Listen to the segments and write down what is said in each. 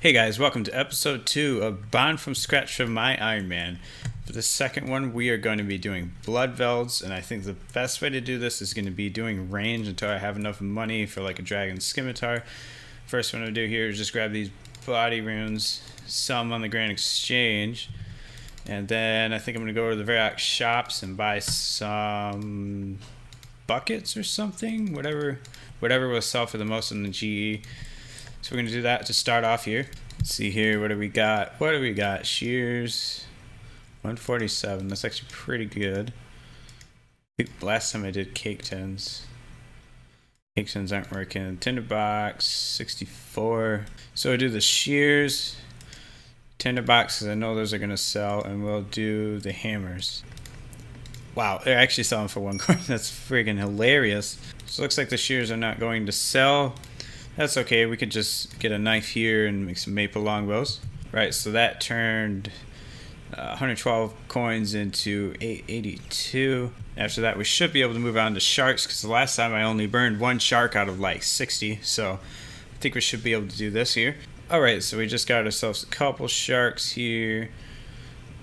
Hey guys, welcome to episode 2 of Bond from Scratch for my Ironman. For the second one, we are going to be doing Bloodvelds, and I think the best way to do this is going to be doing range until I have enough money for like a dragon scimitar. First one to do here is just grab these body runes, sell them on the Grand Exchange, and then I think I'm going to go to the Varrock shops and buy some buckets or something, whatever will sell for the most in the GE. So we're going to do that to start off here. Let's see here, what do we got? Shears, 147. That's actually pretty good. I think last time I did cake tins. Cake tins aren't working. Tinderbox, 64. So we'll do the shears, tinderboxes. I know those are going to sell, and we'll do the hammers. Wow, they're actually selling for 1 coin. That's friggin' hilarious. So it looks like the shears are not going to sell. That's okay, we could just get a knife here and make some maple longbows. Right, so that turned 112 coins into 882. After that, we should be able to move on to sharks, because the last time I only burned 1 shark out of like 60, so I think we should be able to do this here. Alright, so we just got ourselves a couple sharks here,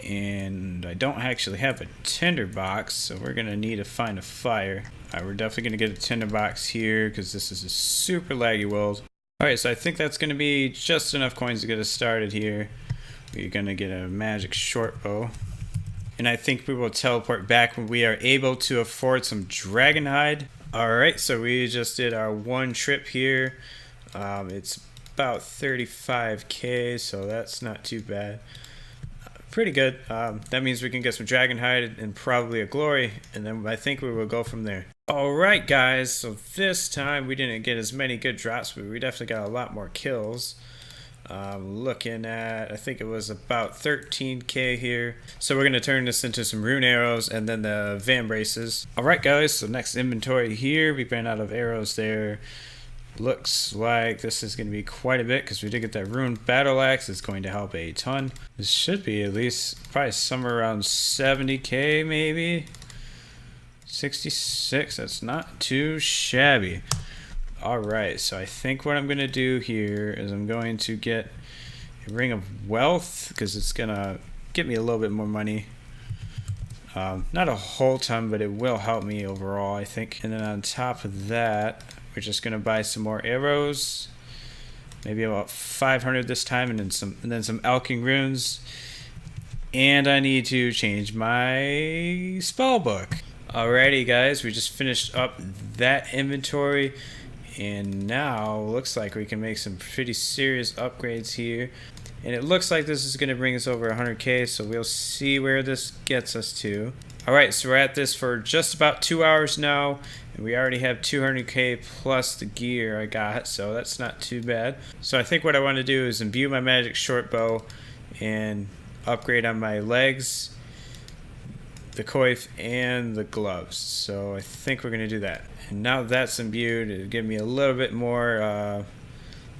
and I don't actually have a tinderbox, so we're going to need to find a fire. Alright, we're definitely going to get a tinderbox here because this is a super laggy world. Alright, so I think that's going to be just enough coins to get us started here. We're going to get a magic short bow. And I think we will teleport back when we are able to afford some dragon hide. Alright, so we just did our 1 trip here. It's about 35k, so that's not too bad. Pretty good. That means we can get some dragon hide and probably a glory, and then I think we will go from there. Alright guys, so this time we didn't get as many good drops, but we definitely got a lot more kills. Looking at, I think it was about 13k here. So we're going to turn this into some rune arrows and then the van braces. Alright guys, so next inventory here, we ran out of arrows there. Looks like this is going to be quite a bit because we did get that ruined battle axe. It's going to help a ton. This should be at least probably somewhere around 70k maybe. 66, that's not too shabby. Alright, so I think what I'm going to do here is I'm going to get a ring of wealth because it's going to get me a little bit more money. Not a whole ton, but it will help me overall, I think. And then on top of that, we're just gonna buy some more arrows, maybe about 500 this time, and then some alching runes. And I need to change my spell book. Alrighty, guys, we just finished up that inventory, and now looks like we can make some pretty serious upgrades here. And it looks like this is gonna bring us over 100k, so we'll see where this gets us to. Alright, so we're at this for just about 2 hours now, and we already have 200k plus the gear I got, so that's not too bad. So I think what I want to do is imbue my magic short bow and upgrade on my legs, the coif, and the gloves. So I think we're going to do that. And now that's imbued, it'll give me a little bit more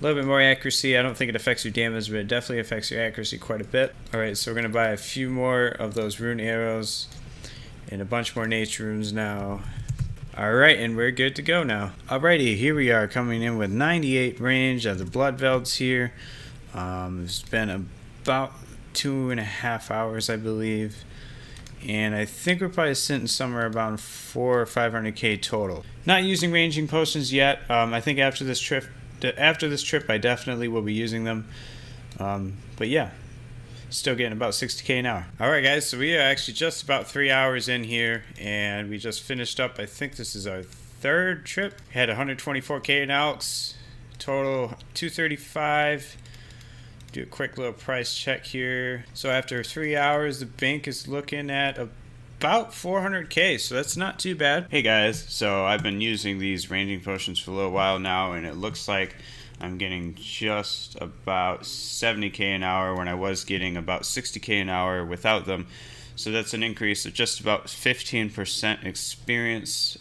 accuracy. I don't think it affects your damage, but it definitely affects your accuracy quite a bit. Alright, so we're going to buy a few more of those rune arrows and a bunch more nature runes now. Alright, and we're good to go now. Alrighty, here we are coming in with 98 range of the Bloodvelds here. It's been about 2.5 hours, I believe. And I think we're probably sitting somewhere about 400 or 500k total. Not using ranging potions yet. I think after this trip I definitely will be using them. But yeah. Still getting about 60k an hour. Alright guys, so we are actually just about 3 hours in here, and we just finished up, I think this is our 3rd trip. We had 124k in Alex, total 235. Do a quick little price check here. So after 3 hours, the bank is looking at about 400k, so that's not too bad. Hey guys, so I've been using these ranging potions for a little while now, and it looks like I'm getting just about 70k an hour when I was getting about 60k an hour without them. So that's an increase of just about 15% experience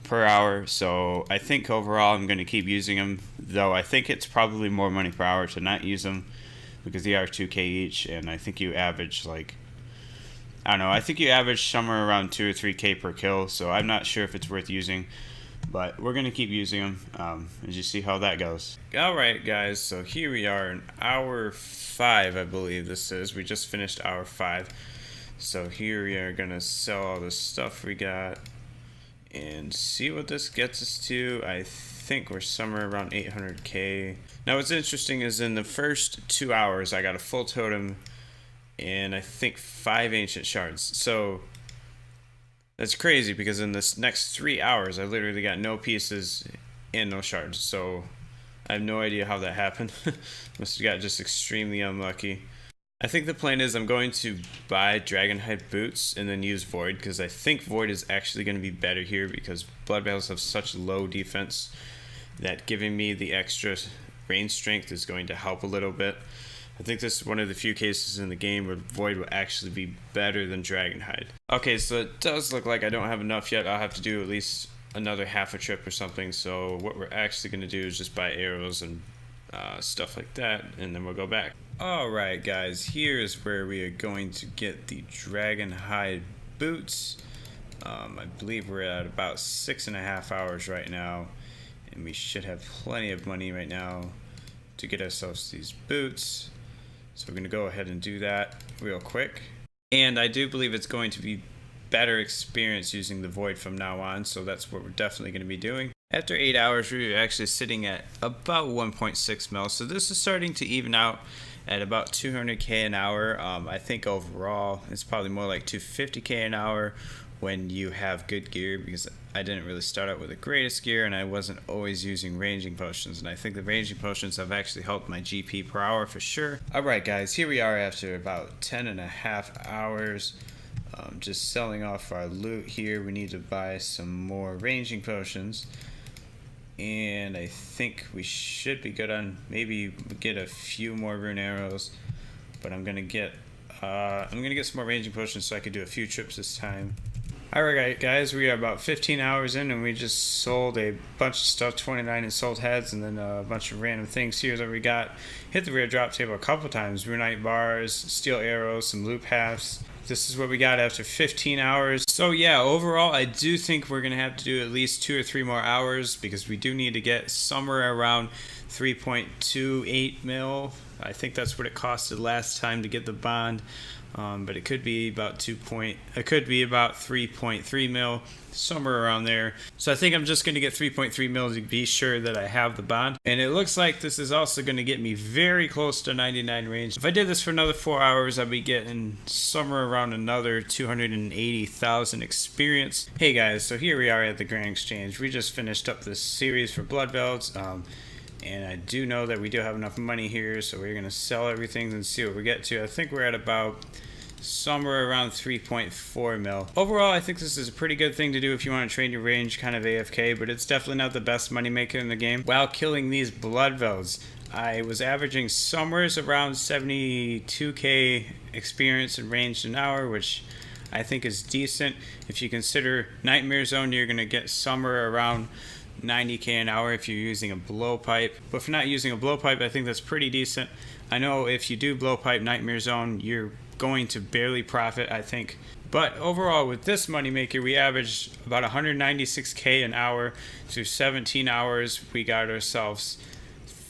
per hour. So I think overall I'm going to keep using them, though I think it's probably more money per hour to not use them because they are 2k each, and I think you average like, I don't know, I think you average somewhere around 2 or 3k per kill, so I'm not sure if it's worth using. but we're gonna keep using them as you see how that goes. Alright guys, so here we are in hour 5, I believe this is. We just finished hour 5. So here we are gonna sell all the stuff we got and see what this gets us to. I think we're somewhere around 800k. Now what's interesting is in the first 2 hours I got a full totem and I think 5 ancient shards. So that's crazy because in this next 3 hours I literally got no pieces and no shards. So I have no idea how that happened. Must have got just extremely unlucky. I think the plan is I'm going to buy Dragonhide boots and then use Void, because I think Void is actually going to be better here because Bloodvelds have such low defense that giving me the extra range strength is going to help a little bit. I think this is one of the few cases in the game where Void will actually be better than Dragonhide. Okay, so it does look like I don't have enough yet. I'll have to do at least another half a trip or something. So what we're actually going to do is just buy arrows and stuff like that, and then we'll go back. Alright guys, here's where we are going to get the Dragonhide boots. I believe we're at about 6.5 hours right now, and we should have plenty of money right now to get ourselves these boots. So we're going to go ahead and do that real quick. And I do believe it's going to be better experience using the Void from now on, so that's what we're definitely going to be doing. After 8 hours, we were actually sitting at about 1.6 mil, so this is starting to even out at about 200k an hour. I think overall it's probably more like 250k an hour when you have good gear, because I didn't really start out with the greatest gear and I wasn't always using ranging potions, and I think the ranging potions have actually helped my GP per hour for sure. Alright guys, here we are after about 10.5 hours. Just selling off our loot here. We need to buy some more ranging potions, and I think we should be good on maybe get a few more rune arrows, but I'm gonna get some more ranging potions so I could do a few trips this time. Alright guys, we are about 15 hours in and we just sold a bunch of stuff, 29 in sold heads, and then a bunch of random things here that we got. Hit the rare drop table a couple times, runite bars, steel arrows, some loop halves. This is what we got after 15 hours. So yeah, overall I do think we're gonna have to do at least 2 or 3 more hours, because we do need to get somewhere around 3.28 mil. I think that's what it costed last time to get the bond. But it could be about 3.3 mil, somewhere around there. So I think I'm just going to get 3.3 mil to be sure that I have the bond. And it looks like this is also going to get me very close to 99 range. If I did this for another 4 hours, I'd be getting somewhere around another 280,000 experience. Hey guys, so here we are at the Grand Exchange. We just finished up this series for Bloodvelds. And I do know that we do have enough money here, so we're going to sell everything and see what we get to. I think we're at about somewhere around 3.4 mil. Overall, I think this is a pretty good thing to do if you want to train your range kind of AFK, but it's definitely not the best moneymaker in the game. While killing these Bloodvelds, I was averaging somewhere around 72k experience and range an hour, which I think is decent. If you consider Nightmare Zone, you're going to get somewhere around 90k an hour if you're using a blowpipe. But if not using a blowpipe, I think that's pretty decent. I know if you do blowpipe Nightmare Zone, you're going to barely profit, I think. But overall, with this moneymaker, we averaged about 196k an hour through 17 hours. We got ourselves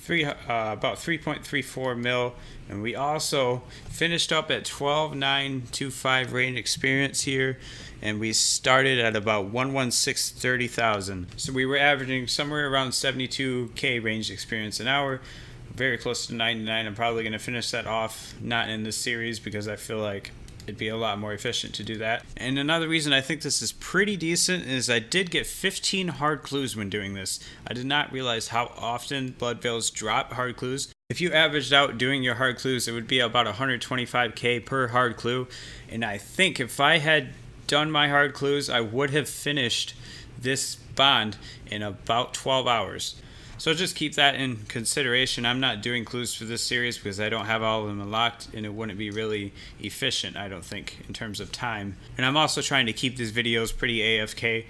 about 3.34 mil, and we also finished up at 12,925 range experience here, and we started at about 11630,000. So we were averaging somewhere around 72k range experience an hour, very close to 99. I'm probably going to finish that off not in this series because I feel like it'd be a lot more efficient to do that. And another reason I think this is pretty decent is I did get 15 hard clues when doing this. I did not realize how often Bloodvelds drop hard clues. If you averaged out doing your hard clues, it would be about 125k per hard clue. And I think if I had done my hard clues, I would have finished this bond in about 12 hours. So just keep that in consideration. I'm not doing clues for this series because I don't have all of them unlocked, and it wouldn't be really efficient, I don't think, in terms of time. And I'm also trying to keep these videos pretty AFK.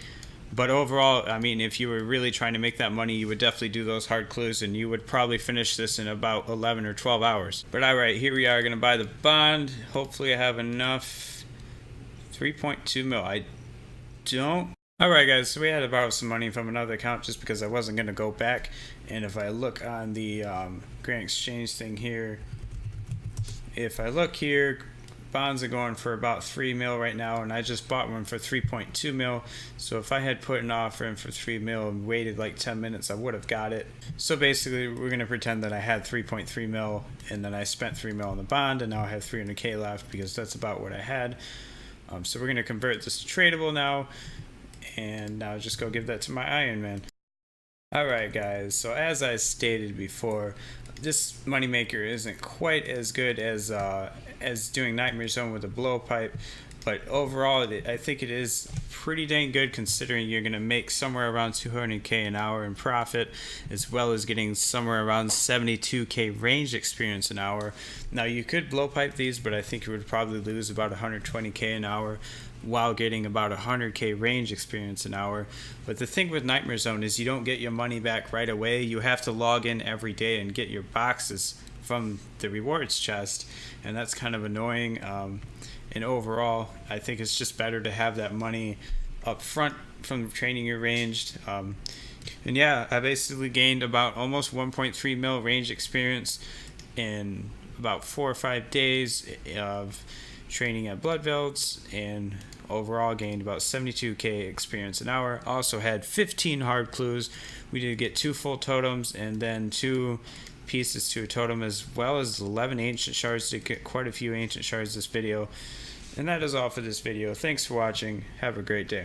But overall, I mean, if you were really trying to make that money, you would definitely do those hard clues, and you would probably finish this in about 11 or 12 hours. But alright, here we are going to buy the bond. Hopefully I have enough. 3.2 mil. I don't Alright guys, so we had to borrow some money from another account just because I wasn't going to go back. And if I look on the Grand Exchange thing here, if I look here, bonds are going for about 3 mil right now, and I just bought one for 3.2 mil. So if I had put an offer in for 3 mil and waited like 10 minutes, I would have got it. So basically we're going to pretend that I had 3.3 mil and then I spent 3 mil on the bond, and now I have 300k left because that's about what I had. So we're going to convert this to tradable now, and now just go give that to my Ironman. Alright guys, so as I stated before, this moneymaker isn't quite as good as doing Nightmare Zone with a blowpipe, but overall I think it is pretty dang good, considering you're going to make somewhere around 200k an hour in profit, as well as getting somewhere around 72k range experience an hour. Now you could blowpipe these, but I think you would probably lose about 120k an hour while getting about 100k range experience an hour. But the thing with Nightmare Zone is you don't get your money back right away. You have to log in every day and get your boxes from the rewards chest, and that's kind of annoying. And overall, I think it's just better to have that money up front from training your ranged. And yeah, I basically gained about almost 1.3 mil range experience in about 4 or 5 days of training at Bloodvelds, and overall gained about 72k experience an hour. Also had 15 hard clues. We did get 2 full totems and then 2 pieces to a totem, as well as 11 ancient shards. To get quite a few ancient shards this video. And that is all for this video. Thanks for watching. Have a great day.